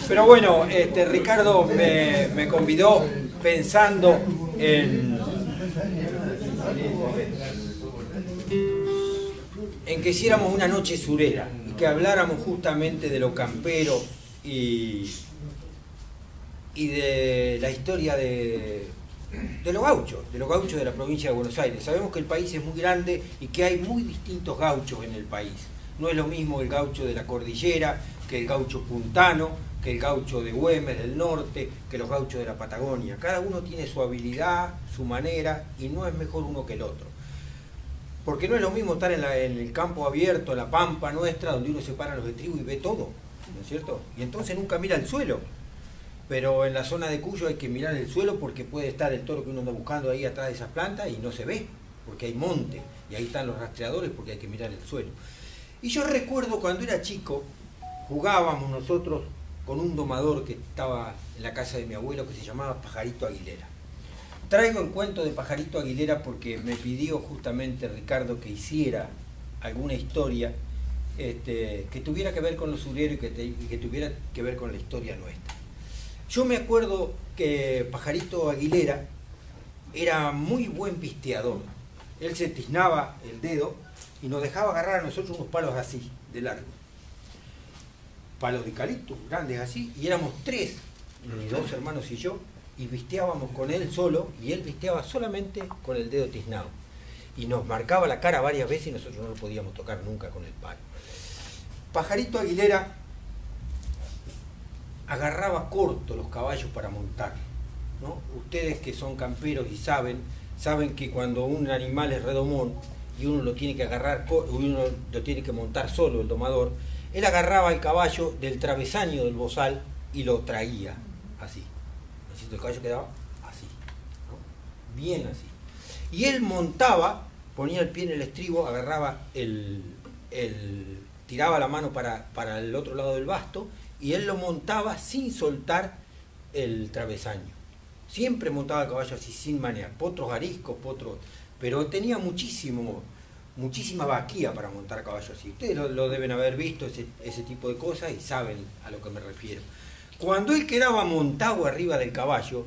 Pero bueno, Ricardo me convidó pensando en que hiciéramos una noche surera y que habláramos justamente de lo campero y de la historia de los gauchos de la provincia de Buenos Aires. Sabemos que el país es muy grande y que hay muy distintos gauchos en el país. No es lo mismo el gaucho de la cordillera que el gaucho puntano, que el gaucho de Güemes del norte, que los gauchos de la Patagonia. Cada uno tiene su habilidad, su manera, y no es mejor uno que el otro. Porque no es lo mismo estar en el campo abierto, en la pampa nuestra, donde uno se para los estribos y ve todo, ¿no es cierto? Y entonces nunca mira el suelo. Pero en la zona de Cuyo hay que mirar el suelo porque puede estar el toro que uno anda buscando ahí atrás de esas plantas y no se ve, porque hay monte, y ahí están los rastreadores porque hay que mirar el suelo. Y yo recuerdo cuando era chico, jugábamos nosotros con un domador que estaba en la casa de mi abuelo que se llamaba Pajarito Aguilera. Traigo el cuento de Pajarito Aguilera porque me pidió justamente Ricardo que hiciera alguna historia que tuviera que ver con los sureros y que tuviera que ver con la historia nuestra. Yo me acuerdo que Pajarito Aguilera era muy buen pisteador. Él se tiznaba el dedo y nos dejaba agarrar a nosotros unos palos así, de largo. Palos de eucalipto, grandes así, y éramos tres, mis dos hermanos y yo, y pisteábamos con él solo, y él pisteaba solamente con el dedo tiznado. Y nos marcaba la cara varias veces y nosotros no lo podíamos tocar nunca con el palo. Pajarito Aguilera agarraba corto los caballos para montar, ¿no? Ustedes que son camperos y saben que cuando un animal es redomón y uno lo tiene que agarrar, uno lo tiene que montar solo, el domador, él agarraba el caballo del travesaño del bozal y lo traía así. Así el caballo quedaba así, ¿no? Bien así. Y él montaba, ponía el pie en el estribo, agarraba tiraba la mano para el otro lado del basto, y él lo montaba sin soltar el travesaño. Siempre montaba el caballo así, sin manear. Potros ariscos, pero tenía muchísima vaquía para montar caballo así. Ustedes lo deben haber visto, ese tipo de cosas, y saben a lo que me refiero. Cuando él quedaba montado arriba del caballo,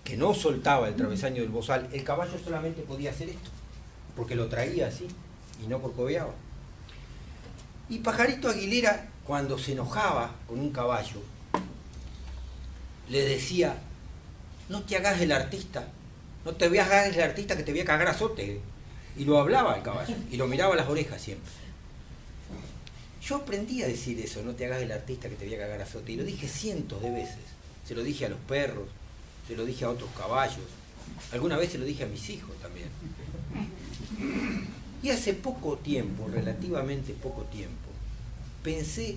que no soltaba el travesaño del bozal, el caballo solamente podía hacer esto, porque lo traía así, y no corcoveaba. Y Pajarito Aguilera, cuando se enojaba con un caballo, le decía: no te hagas el artista, no te hagas el artista que te voy a cagar a azote. Y lo hablaba al caballo, y lo miraba a las orejas siempre. Yo aprendí a decir eso, no te hagas el artista que te voy a cagar a azote, y lo dije cientos de veces. Se lo dije a los perros, se lo dije a otros caballos, alguna vez se lo dije a mis hijos también. Y hace poco tiempo, relativamente poco tiempo, pensé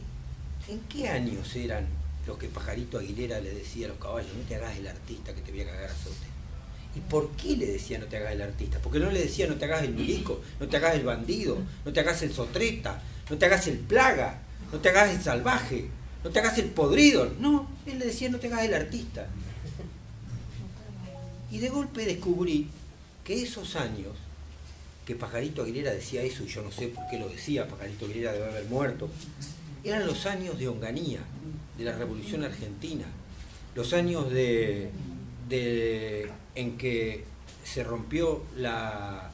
en qué años eran los que Pajarito Aguilera le decía a los caballos: no te hagas el artista que te voy a cagar a azote. ¿Y por qué le decía no te hagas el artista? Porque no le decía no te hagas el milico, no te hagas el bandido, no te hagas el sotreta, no te hagas el plaga, no te hagas el salvaje, no te hagas el podrido. No, él le decía no te hagas el artista. Y de golpe descubrí que esos años que Pajarito Aguilera decía eso, y yo no sé por qué lo decía, Pajarito Aguilera debe haber muerto, eran los años de Onganía, de la Revolución Argentina, los años en que se rompió la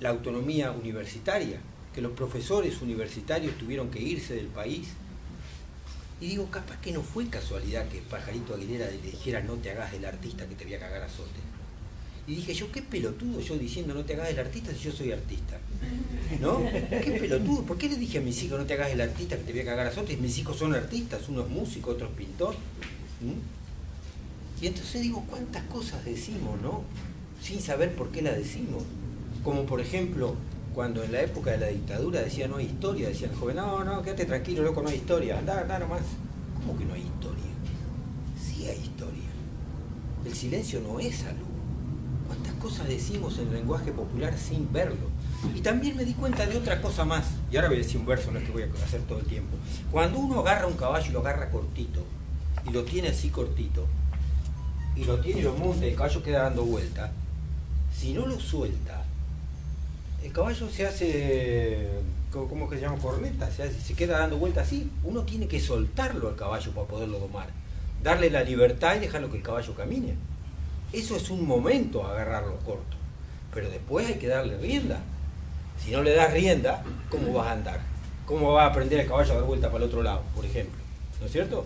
autonomía universitaria, que los profesores universitarios tuvieron que irse del país. Y digo, capaz que no fue casualidad que Pajarito Aguilera le dijera no te hagas el artista que te voy a cagar a azote. Y dije yo, qué pelotudo yo diciendo no te hagas el artista si yo soy artista, ¿no? Qué pelotudo, ¿por qué le dije a mis hijos no te hagas el artista que te voy a cagar a azote? Mis hijos son artistas, uno es músico, otro es pintor. Y entonces digo, cuántas cosas decimos, ¿no? Sin saber por qué las decimos. Como por ejemplo, cuando en la época de la dictadura decía no hay historia, decía el joven, no, quédate tranquilo, loco, no hay historia, anda nomás. ¿Cómo que no hay historia? Sí hay historia. El silencio no es salud. ¿Cuántas cosas decimos en el lenguaje popular sin verlo? Y también me di cuenta de otra cosa más, y ahora voy a decir un verso, no es que voy a hacer todo el tiempo. Cuando uno agarra un caballo y lo agarra cortito, y lo tiene así cortito, y lo tiene y lo monta, y el caballo queda dando vuelta, si no lo suelta, el caballo se hace ¿cómo que se llama? Corneta, o sea, si se queda dando vueltas así, uno tiene que soltarlo al caballo para poderlo domar, darle la libertad y dejarlo que el caballo camine. Eso es un momento, agarrarlo corto, pero después hay que darle rienda. Si no le das rienda, ¿cómo vas a andar? ¿Cómo va a aprender el caballo a dar vuelta para el otro lado, por ejemplo? ¿No es cierto?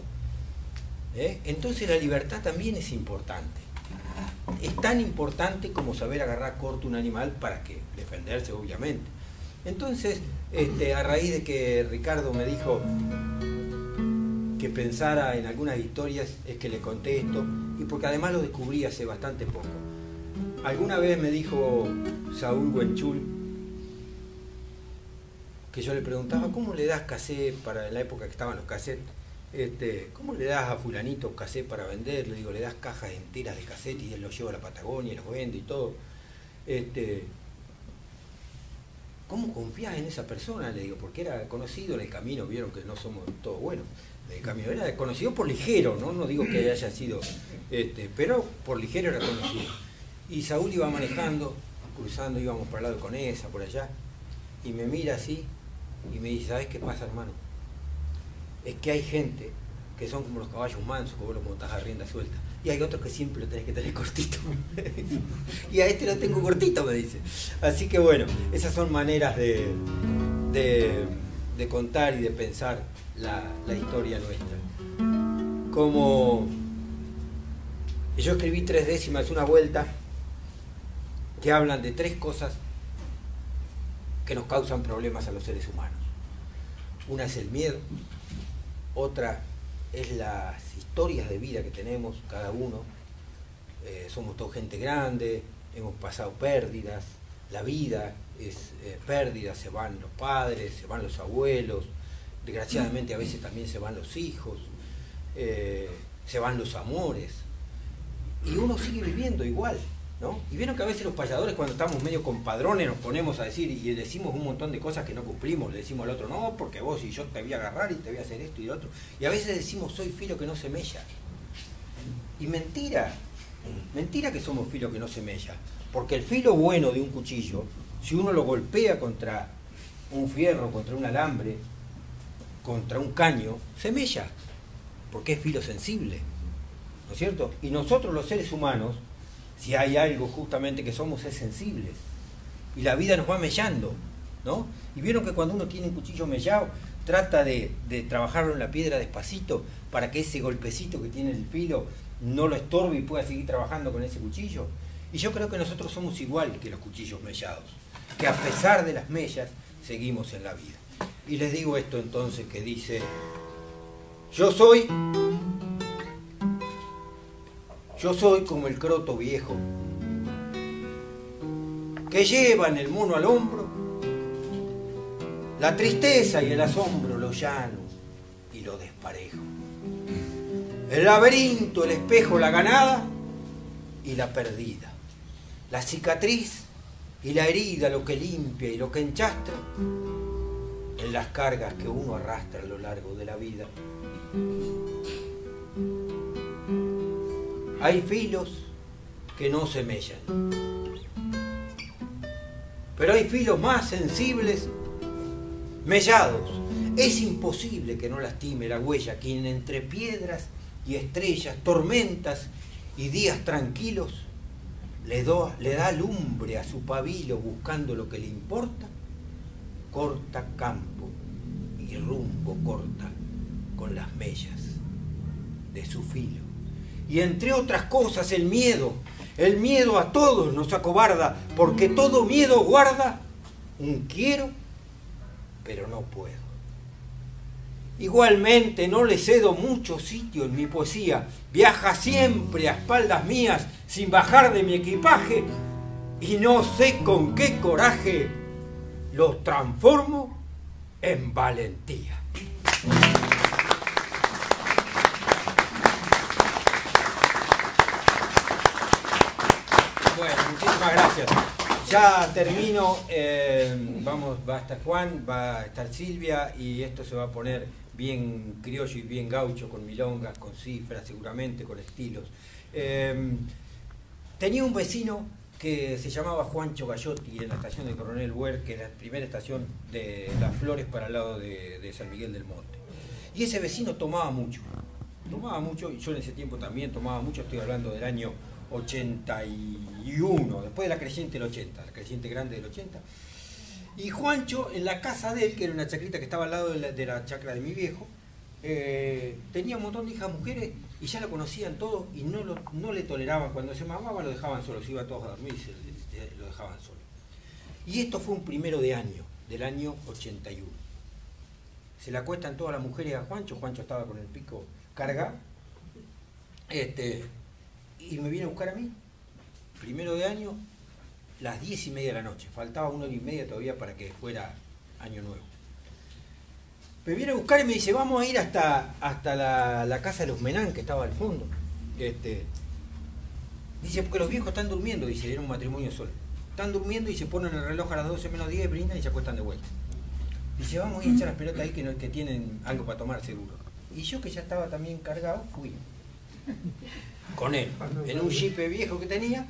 Entonces la libertad también es importante. Es tan importante como saber agarrar corto un animal para que defenderse, obviamente. Entonces, a raíz de que Ricardo me dijo que pensara en algunas historias, es que le conté esto, y porque además lo descubrí hace bastante poco. Alguna vez me dijo Saúl Huenchul, que yo le preguntaba, ¿cómo le das cassette para la época que estaban los cassettes? ¿Cómo le das a fulanito cassette para vender? Le digo, le das cajas enteras de cassette y él los lleva a la Patagonia y los vende y todo. ¿Cómo confías en esa persona? Le digo, porque era conocido en el camino, vieron que no somos todos buenos. En el camino era conocido por ligero, no digo que haya sido, pero por ligero era conocido. Y Saúl iba manejando, cruzando, íbamos para el lado de Conesa, por allá, y me mira así y me dice, ¿sabes qué pasa, hermano? Es que hay gente que son como los caballos mansos, que vos los montás a rienda suelta, y hay otros que siempre lo tenés que tener cortito. Y a este lo tengo cortito, me dice. Así que bueno, esas son maneras de contar y de pensar la historia nuestra. Como yo escribí 3 décimas, una vuelta, que hablan de 3 cosas que nos causan problemas a los seres humanos. Una es el miedo, otra es las historias de vida que tenemos cada uno. Somos toda gente grande, hemos pasado pérdidas, la vida es pérdida, se van los padres, se van los abuelos, desgraciadamente a veces también se van los hijos, se van los amores, y uno sigue viviendo igual, ¿no? Y vieron que a veces los payadores, cuando estamos medio compadrones, nos ponemos a decir y decimos un montón de cosas que no cumplimos. Le decimos al otro, no, porque vos y yo te voy a agarrar y te voy a hacer esto y lo otro. Y a veces decimos, soy filo que no se mella. Y mentira que somos filo que no se mella. Porque el filo bueno de un cuchillo, si uno lo golpea contra un fierro, contra un alambre, contra un caño, se mella. Porque es filo sensible, ¿no es cierto? Y nosotros los seres humanos, si hay algo justamente que somos, es sensibles. Y la vida nos va mellando, ¿no? Y vieron que cuando uno tiene un cuchillo mellado, trata de trabajarlo en la piedra despacito para que ese golpecito que tiene el filo no lo estorbe y pueda seguir trabajando con ese cuchillo. Y yo creo que nosotros somos igual que los cuchillos mellados, que a pesar de las mellas, seguimos en la vida. Y les digo esto entonces que dice, yo soy como el croto viejo que lleva en el mono al hombro la tristeza y el asombro, lo llano y lo desparejo, el laberinto, el espejo, la ganada y la perdida, la cicatriz y la herida, lo que limpia y lo que enchastra en las cargas que uno arrastra a lo largo de la vida. Hay filos que no se mellan, pero hay filos más sensibles, mellados. Es imposible que no lastime la huella quien entre piedras y estrellas, tormentas y días tranquilos le da lumbre a su pabilo buscando lo que le importa, corta campo y rumbo corta con las mellas de su filo. Y entre otras cosas el miedo a todos nos acobarda, porque todo miedo guarda un quiero, pero no puedo. Igualmente no le cedo mucho sitio en mi poesía, viaja siempre a espaldas mías sin bajar de mi equipaje, y no sé con qué coraje los transformo en valentía. Bueno, muchísimas gracias. Ya termino, va a estar Juan, va a estar Silvia, y esto se va a poner bien criollo y bien gaucho, con milongas, con cifras seguramente, con estilos. Tenía un vecino que se llamaba Juancho Gallotti en la estación de Coronel Güer, que es la primera estación de Las Flores para el lado de San Miguel del Monte. Y ese vecino tomaba mucho, y yo en ese tiempo también tomaba mucho, estoy hablando del año 81, después de la creciente del 80, la creciente grande del 80. Y Juancho, en la casa de él, que era una chacrita que estaba al lado de la chacra de mi viejo, tenía un montón de hijas mujeres y ya lo conocían todos y no le toleraban. Cuando se mamaba lo dejaban solo, se iban todos a dormir y lo dejaban solo. Y esto fue un 1 de año, del año 81. Se le acuestan todas las mujeres a Juancho, Juancho estaba con el pico cargado, y me viene a buscar a mí, 1 de año, las 10:30 de la noche, faltaba 1 hora y media todavía para que fuera Año Nuevo. Me viene a buscar y me dice, vamos a ir hasta la casa de los Menán, que estaba al fondo. Dice, porque los viejos están durmiendo, dice, era un matrimonio solo. Están durmiendo y se ponen el reloj a las 12 menos 10, brindan y se acuestan de vuelta. Dice, vamos a ir a echar las pelotas ahí que tienen algo para tomar seguro. Y yo, que ya estaba también cargado, fui con él, en un jeep viejo que tenía.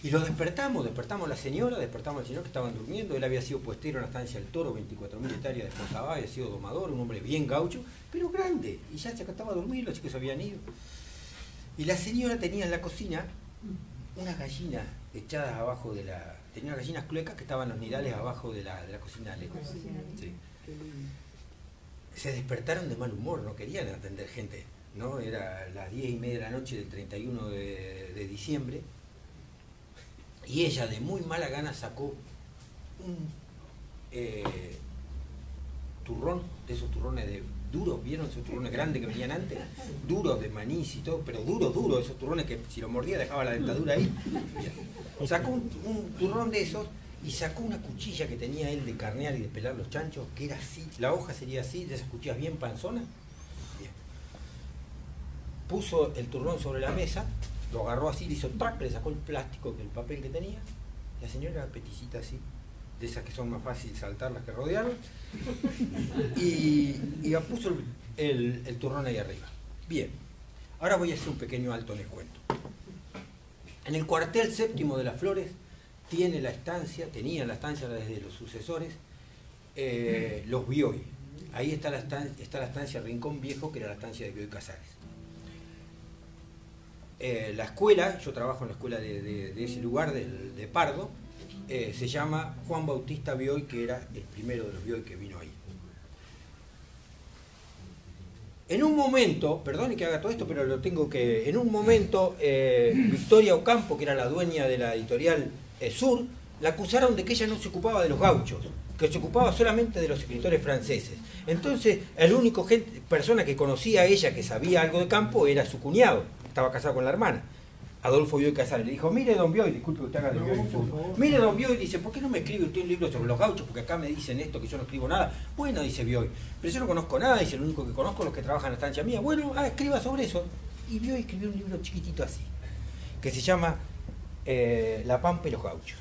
Y lo despertamos a la señora, despertamos al señor que estaban durmiendo. Él había sido puestero en la estancia del Toro, 24.000 hectáreas de Portabá, había sido domador, un hombre bien gaucho, pero grande. Y ya se acostaba a dormir, los chicos habían ido. Y la señora tenía en la cocina unas gallinas echadas abajo de la... Tenía unas gallinas cluecas que estaban en los nidales abajo de la cocina de lejos. Sí. Se despertaron de mal humor, no querían atender gente, ¿no? Era las 10:30 de la noche del 31 de diciembre. Y ella de muy mala gana sacó un turrón, de esos turrones duros, ¿vieron esos turrones grandes que venían antes? Duros de maní y todo, pero duros, esos turrones que si lo mordía dejaba la dentadura ahí. Sacó un turrón de esos y sacó una cuchilla que tenía él de carnear y de pelar los chanchos, que era así, la hoja sería así, de esas cuchillas bien panzonas. Bien. Puso el turrón sobre la mesa, lo agarró así, le hizo track, le sacó el plástico, el papel que tenía. La señora era peticita así, de esas que son más fáciles saltarlas que rodearlas, y puso el turrón ahí arriba. Bien, ahora voy a hacer un pequeño alto en el cuento. En el cuartel séptimo de Las Flores tenía la estancia desde los sucesores, los Bioy. Ahí está la estancia Rincón Viejo, que era la estancia de Bioy Casares. La escuela, yo trabajo en la escuela de ese lugar, de Pardo, se llama Juan Bautista Bioy, que era el primero de los Bioy que vino ahí. En un momento, perdone que haga todo esto, pero lo tengo que... En un momento, Victoria Ocampo, que era la dueña de la editorial Sur, la acusaron de que ella no se ocupaba de los gauchos, que se ocupaba solamente de los escritores franceses. Entonces, el único persona que conocía a ella, que sabía algo de campo, era su cuñado, estaba casado con la hermana, Adolfo Bioy Casares. Le dijo, mire don Bioy, disculpe que usted haga de Bioy Sur. Mire don Bioy, dice, ¿por qué no me escribe usted un libro sobre los gauchos? Porque acá me dicen esto, que yo no escribo nada. Bueno, dice Bioy, pero yo no conozco nada, dice, lo único que conozco es los que trabajan en la estancia mía. Bueno, escriba sobre eso. Y Bioy escribió un libro chiquitito así, que se llama La Pampa y los gauchos.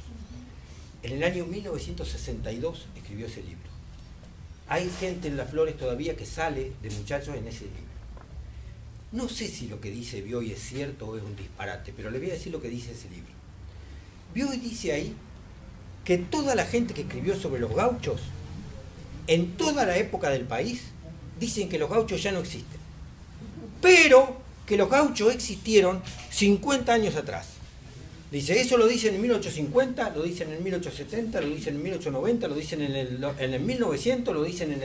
En el año 1962 escribió ese libro. Hay gente en Las Flores todavía que sale de muchachos en ese libro. No sé si lo que dice Bioy es cierto o es un disparate, pero le voy a decir lo que dice ese libro. Bioy dice ahí que toda la gente que escribió sobre los gauchos, en toda la época del país, dicen que los gauchos ya no existen. Pero que los gauchos existieron 50 años atrás. Dice, eso lo dicen en 1850, lo dicen en 1870, lo dicen en 1890, lo dicen en el 1900, lo dicen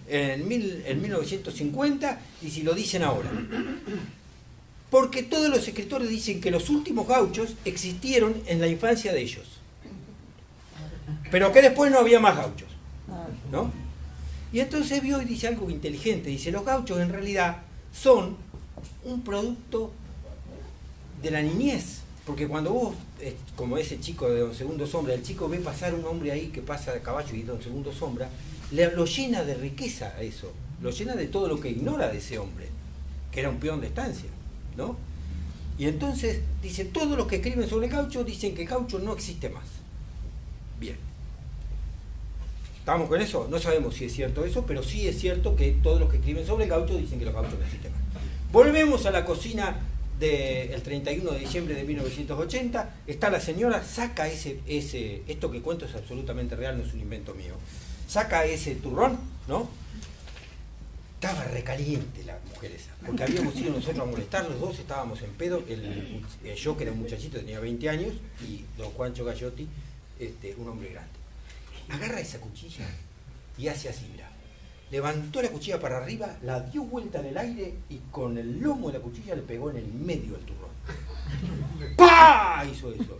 en 1950 y si lo dicen ahora. Porque todos los escritores dicen que los últimos gauchos existieron en la infancia de ellos. Pero que después no había más gauchos, ¿no? Y entonces Bioy dice algo inteligente, dice, los gauchos en realidad son un producto de la niñez. Porque cuando vos, como ese chico de Don Segundo Sombra, el chico ve pasar un hombre ahí que pasa de caballo y Don Segundo Sombra, lo llena de riqueza a eso, lo llena de todo lo que ignora de ese hombre, que era un peón de estancia, ¿no? Y entonces, dice, todos los que escriben sobre el gaucho dicen que el gaucho no existe más. Bien. ¿Estamos con eso? No sabemos si es cierto eso, pero sí es cierto que todos los que escriben sobre el gaucho dicen que los gauchos no existen más. Volvemos a la cocina del 31 de diciembre de 1980, está la señora, saca esto que cuento es absolutamente real, no es un invento mío, saca ese turrón, ¿no? Estaba recaliente la mujer esa, porque habíamos ido nosotros a molestar, los dos estábamos en pedo, yo que era un muchachito, tenía 20 años, y don Juancho Gallotti, un hombre grande. Agarra esa cuchilla y hace así, mirá. Levantó la cuchilla para arriba, la dio vuelta en el aire y con el lomo de la cuchilla le pegó en el medio del turrón. ¡Pah! Hizo eso.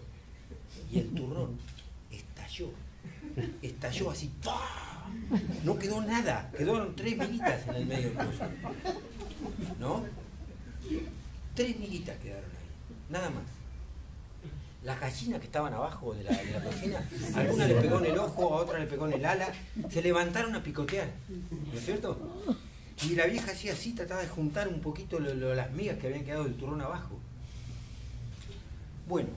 Y el turrón estalló así. ¡Pah! No quedó nada, quedaron 3 miguitas en el medio del coso. ¿No? 3 miguitas quedaron ahí, nada más. Las gallinas que estaban abajo de la cocina, a alguna le pegó en el ojo, a otra le pegó en el ala, se levantaron a picotear, ¿no es cierto? Y la vieja hacía así, trataba de juntar un poquito las migas que habían quedado del turrón abajo. Bueno,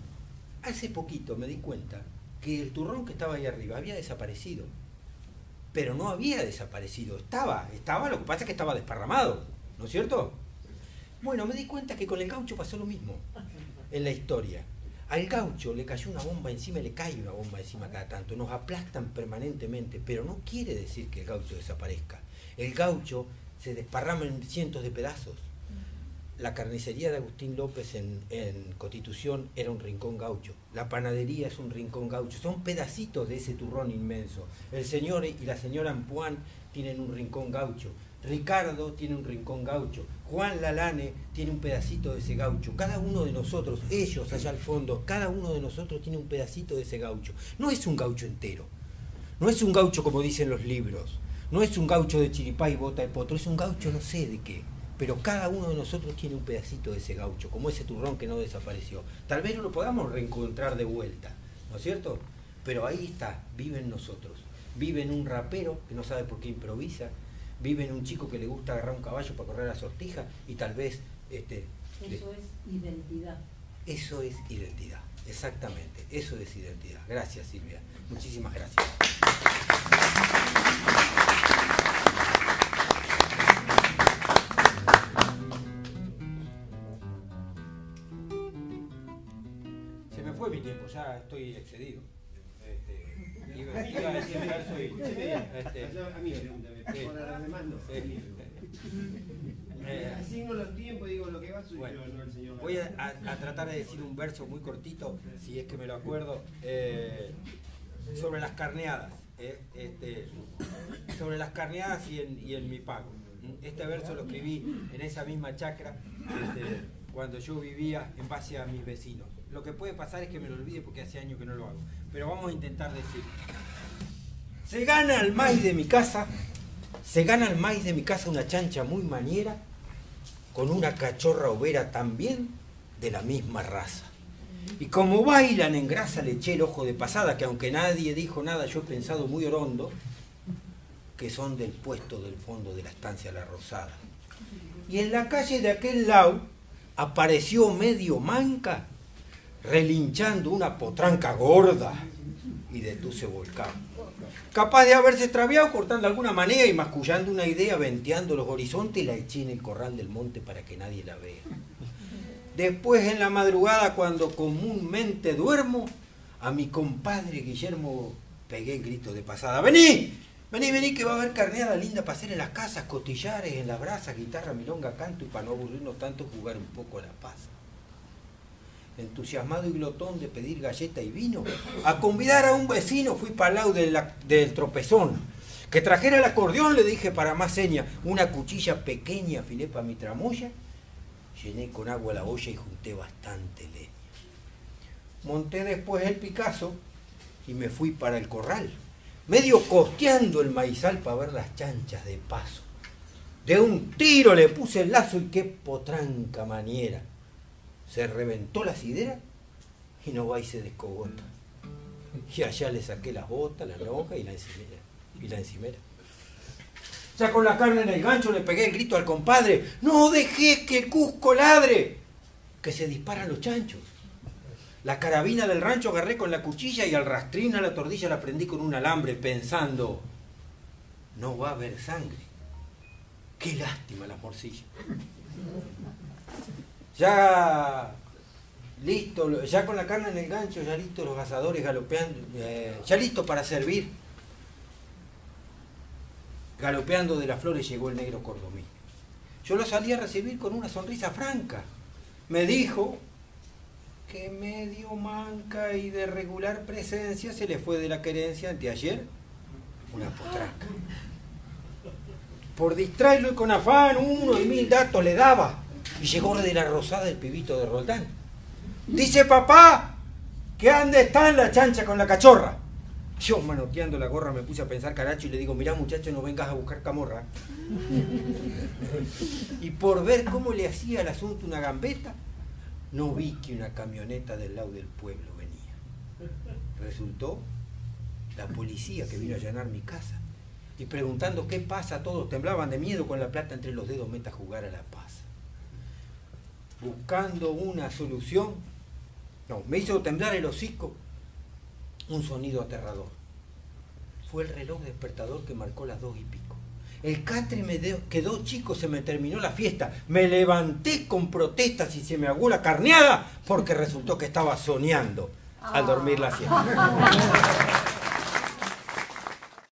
hace poquito me di cuenta que el turrón que estaba ahí arriba había desaparecido. Pero no había desaparecido, estaba, lo que pasa es que estaba desparramado, ¿no es cierto? Bueno, me di cuenta que con el gaucho pasó lo mismo en la historia. Al gaucho le cayó una bomba encima, le cae una bomba encima cada tanto, nos aplastan permanentemente, pero no quiere decir que el gaucho desaparezca. El gaucho se desparrama en cientos de pedazos. La carnicería de Agustín López en Constitución era un rincón gaucho. La panadería es un rincón gaucho. Son pedacitos de ese turrón inmenso. El señor y la señora Ampuán tienen un rincón gaucho. Ricardo tiene un rincón gaucho. Juan Lalane tiene un pedacito de ese gaucho. Cada uno de nosotros, ellos allá al fondo, cada uno de nosotros tiene un pedacito de ese gaucho. No es un gaucho entero. No es un gaucho como dicen los libros. No es un gaucho de chiripá y bota de potro. Es un gaucho no sé de qué. Pero cada uno de nosotros tiene un pedacito de ese gaucho, como ese turrón que no desapareció. Tal vez no lo podamos reencontrar de vuelta, ¿no es cierto? Pero ahí está, vive en nosotros. Vive en un rapero que no sabe por qué improvisa, vive en un chico que le gusta agarrar un caballo para correr a la sortija y tal vez... Eso es identidad. Eso es identidad, exactamente, eso es identidad. Gracias, Silvia, muchísimas gracias. Fue mi tiempo, ya estoy excedido. Iba a decir verso y... A mí pregúntame, para los demás no. Asigno los tiempos y digo lo que va a suceder, bueno, no el señor. Voy a tratar de decir un verso muy cortito, si es que me lo acuerdo, sobre las carneadas. Sobre las carneadas y en mi pago. Este verso lo escribí en esa misma chacra cuando yo vivía en base a mis vecinos. Lo que puede pasar es que me lo olvide porque hace años que no lo hago. Pero vamos a intentar decir. Se gana el maíz de mi casa una chancha muy maniera, con una cachorra overa también de la misma raza. Y como bailan en grasa le eché el ojo de pasada, que aunque nadie dijo nada, yo he pensado muy orondo, que son del puesto del fondo de la estancia La Rosada. Y en la calle de aquel lado apareció medio manca, relinchando una potranca gorda, y de tú se volcaba. Capaz de haberse extraviado cortando alguna manera y mascullando una idea, venteando los horizontes, la eché en el corral del monte para que nadie la vea. Después en la madrugada, cuando comúnmente duermo, a mi compadre Guillermo pegué el grito de pasada. ¡Vení! Vení, vení, que va a haber carneada linda para hacer en las casas, costillares, en las brasas, guitarra, milonga, canto, y para no aburrirnos tanto, jugar un poco a la paz. Entusiasmado y glotón de pedir galleta y vino, a convidar a un vecino fui para el lado del tropezón. Que trajera el acordeón, le dije para más seña, una cuchilla pequeña afilé para mi tramoya, llené con agua la olla y junté bastante leña. Monté después el Picasso y me fui para el corral, medio costeando el maizal para ver las chanchas de paso. De un tiro le puse el lazo y qué potranca maniera. Se reventó la sidera y no va y se descogota. Y allá le saqué las botas, la lonja y la encimera. Ya con la carne en el gancho le pegué el grito al compadre: ¡no dejes que el Cusco ladre! Que se disparan los chanchos. La carabina del rancho agarré con la cuchilla y al rastrín a la tordilla la prendí con un alambre pensando: no va a haber sangre. Qué lástima la morcilla. Ya listo, ya con la carne en el gancho, ya listo los asadores galopeando, ya listo para servir. Galopeando de las flores llegó el negro Cordomí. Yo lo salí a recibir con una sonrisa franca. Me dijo que medio manca y de regular presencia se le fue de la querencia anteayer una potranca. Por distraerlo y con afán 1 y 1000 datos le daba. Y llegó de la rosada el pibito de Roldán. Dice papá, que ande está en la chancha con la cachorra. Yo manoteando la gorra me puse a pensar caracho y le digo, mirá muchacho, no vengas a buscar camorra. Y por ver cómo le hacía el asunto una gambeta, no vi que una camioneta del lado del pueblo venía. Resultó la policía que vino a allanar mi casa. Y preguntando qué pasa, todos temblaban de miedo con la plata entre los dedos, meta a jugar a la paz. Buscando una solución, no, me hizo temblar el hocico un sonido aterrador. Fue el reloj despertador que marcó las 2 y pico. El catre me quedó chico, se me terminó la fiesta. Me levanté con protestas y se me aguó la carneada porque resultó que estaba soñando al dormir la siesta.